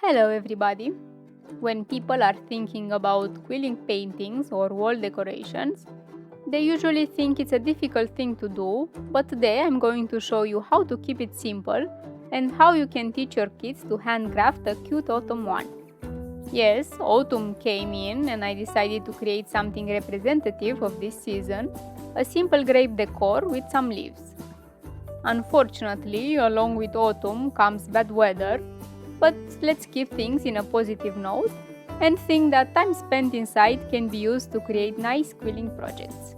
Hello everybody! When people are thinking about quilling paintings or wall decorations, they usually think it's a difficult thing to do, but today I'm going to show you how to keep it simple and how you can teach your kids to handcraft a cute autumn one. Yes, autumn came in and I decided to create something representative of this season, a simple grape decor with some leaves. Unfortunately, along with autumn comes bad weather, but let's keep things in a positive note and think that time spent inside can be used to create nice quilling projects.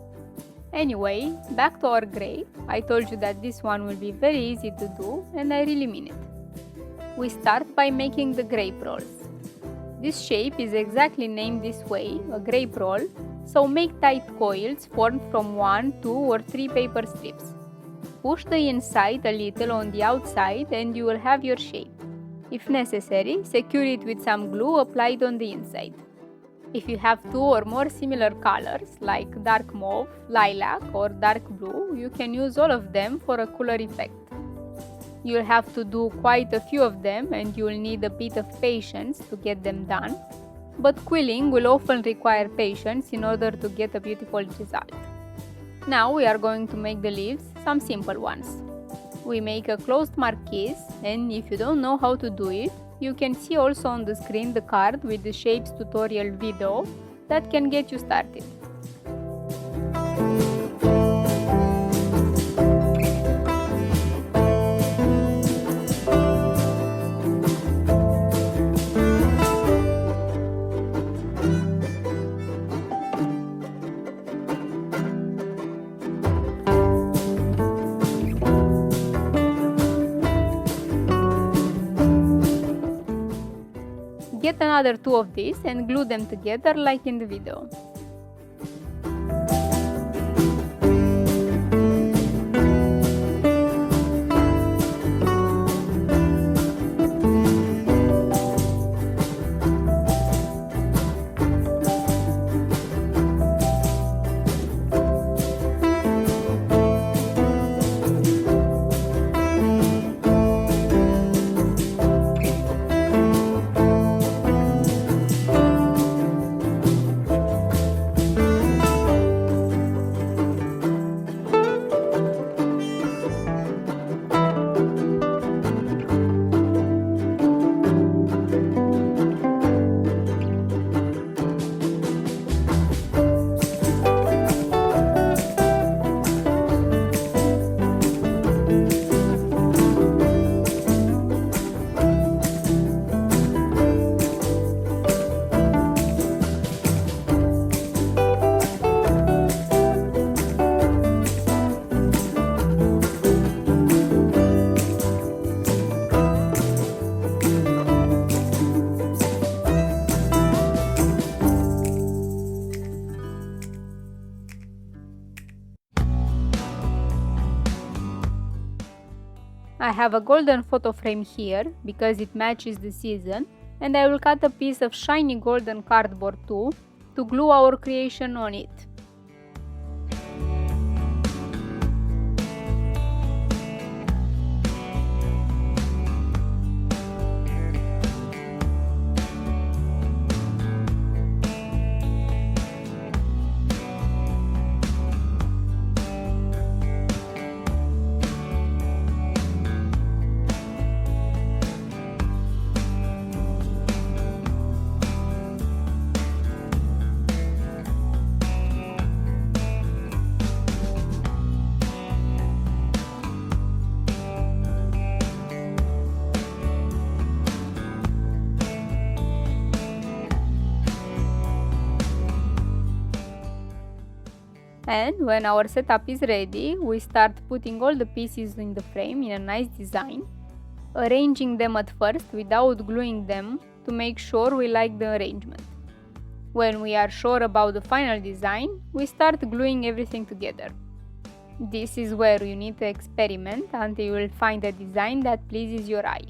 Anyway, back to our grape. I told you that this one will be very easy to do and I really mean it. We start by making the grape rolls. This shape is exactly named this way, a grape roll, so make tight coils formed from 1, 2 or 3 paper strips. Push the inside a little on the outside and you will have your shape. If necessary, secure it with some glue applied on the inside. If you have 2 or more similar colors, like dark mauve, lilac or dark blue, you can use all of them for a cooler effect. You'll have to do quite a few of them and you'll need a bit of patience to get them done, but quilling will often require patience in order to get a beautiful result. Now we are going to make the leaves some simple ones. We make a closed marquise, and if you don't know how to do it, you can see also on the screen the card with the shapes tutorial video that can get you started. Get another 2 of these and glue them together like in the video. I have a golden photo frame here because it matches the season, and I will cut a piece of shiny golden cardboard too to glue our creation on it. And when our setup is ready, we start putting all the pieces in the frame in a nice design, arranging them at first without gluing them to make sure we like the arrangement. When we are sure about the final design, we start gluing everything together. This is where you need to experiment until you will find a design that pleases your eye.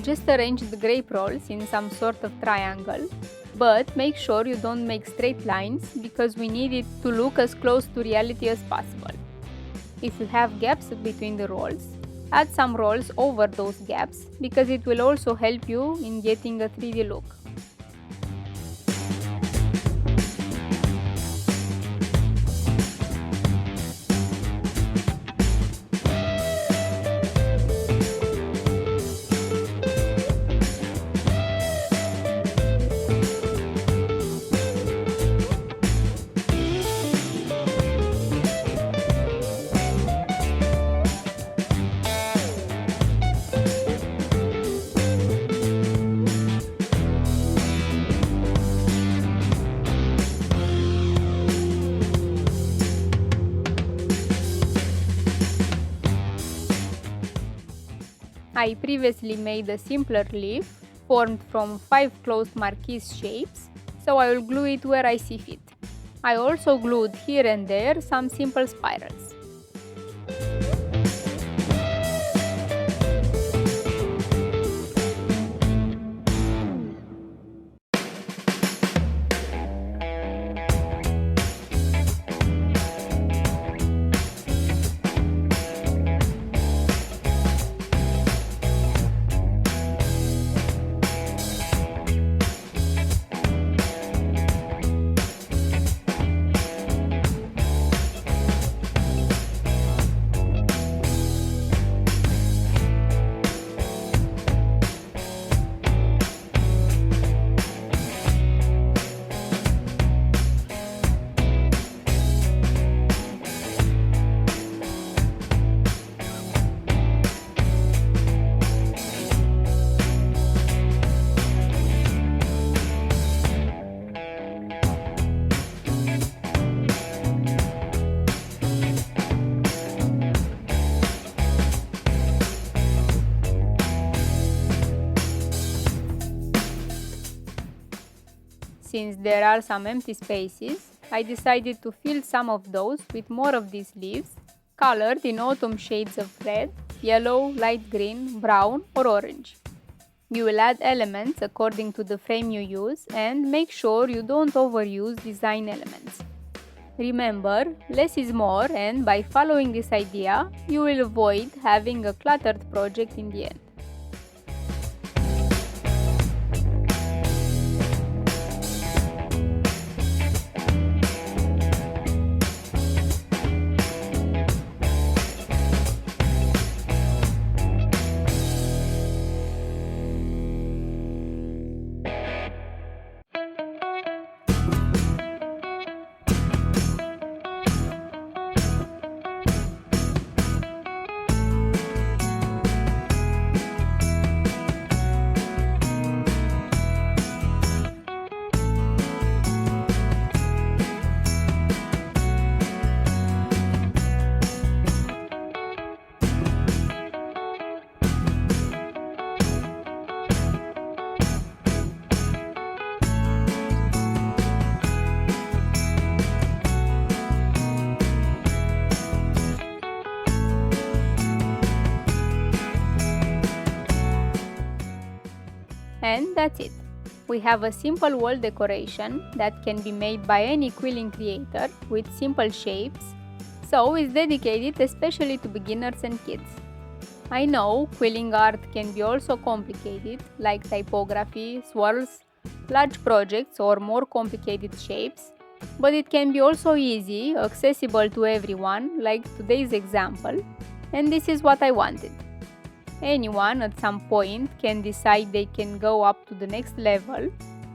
just arrange the grape rolls in some sort of triangle, but make sure you don't make straight lines because we need it to look as close to reality as possible. If you have gaps between the rolls, add some rolls over those gaps because it will also help you in getting a 3D look. I previously made a simpler leaf formed from 5 closed marquise shapes, so I will glue it where I see fit. I also glued here and there some simple spirals. Since there are some empty spaces, I decided to fill some of those with more of these leaves, colored in autumn shades of red, yellow, light green, brown or orange. You will add elements according to the frame you use and make sure you don't overuse design elements. Remember, less is more, and by following this idea, you will avoid having a cluttered project in the end. And that's it. We have a simple wall decoration that can be made by any quilling creator with simple shapes, so it's dedicated especially to beginners and kids. I know quilling art can be also complicated, like typography, swirls, large projects or more complicated shapes, but it can be also easy, accessible to everyone, like today's example, and this is what I wanted. Anyone at some point can decide they can go up to the next level,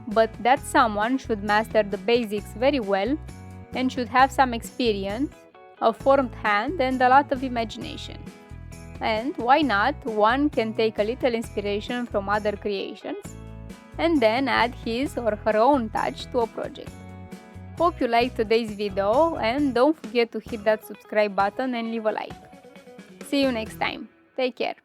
but that someone should master the basics very well and should have some experience, a formed hand and a lot of imagination. And why not, one can take a little inspiration from other creations and then add his or her own touch to a project. Hope you liked today's video and don't forget to hit that subscribe button and leave a like. See you next time. Take care.